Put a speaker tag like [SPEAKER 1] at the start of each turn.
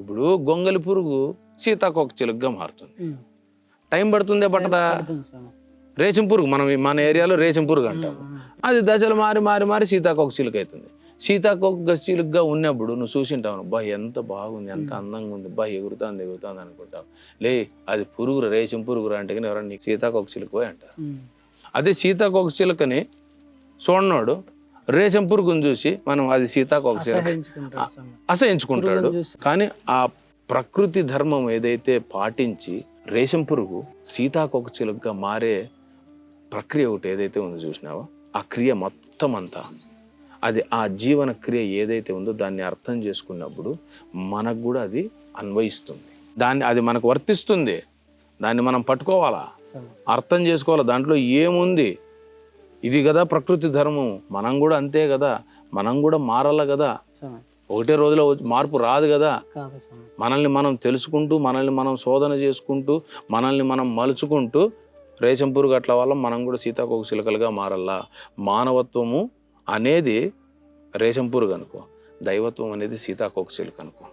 [SPEAKER 1] ఇప్పుడు గొంగలి పురుగు సీతాకోక చిలుకగా మారుతుంది. టైం పడుతుందే పట్టదా? రేషం పురుగు మన ఏరియాలో రేషం పురుగు అంటాము. అది దశలు మారి మారి మారి సీతాకోక చిలుక అవుతుంది. సీతాకోక చిలుకగా ఉన్నప్పుడు నువ్వు చూసింటావు, బా ఎంత బాగుంది, ఎంత అందంగా ఉంది, బా ఎగురుతుంది అనుకుంటావు. లే అది పురుగురు, రేషం పురుగురు అంటే కానీ ఎవరన్నా నీకు సీతాకోక చిలుక పోయి అంటారు. అదే సీతాకోక చిలుకని చూడనోడు రేషం పురుగుని చూసి మనం అది సీతాకోక చిలుక అసహించుకుంటాడు. కానీ ఆ ప్రకృతి ధర్మం ఏదైతే పాటించి రేషం పురుగు సీతాకోక చిలుకగా మారే ప్రక్రియ ఒకటి ఏదైతే ఉందో చూసినావో, ఆ క్రియ మొత్తం అంతా అది ఆ జీవన క్రియ ఏదైతే ఉందో దాన్ని అర్థం చేసుకున్నప్పుడు మనకు కూడా అది అన్వయిస్తుంది. అది మనకు వర్తిస్తుంది. దాన్ని మనం పట్టుకోవాలా, అర్థం చేసుకోవాలా, దాంట్లో ఏముంది, ఇది కదా ప్రకృతి ధర్మం. మనం కూడా అంతే కదా, మనం కూడా మారాల కదా. ఒకటే రోజులో మార్పు రాదు కదా. మనల్ని మనం తెలుసుకుంటూ, మనల్ని మనం శోధన చేసుకుంటూ, మనల్ని మనం మలుచుకుంటూ రేషం పురుగు అట్ల వల్ల మనం కూడా సీతాకోక చిలుకలుగా మారల్లా. మానవత్వము అనేది రేషం పురుగు అనుకో, దైవత్వం అనేది సీతాకోక చిలుక అనుకో.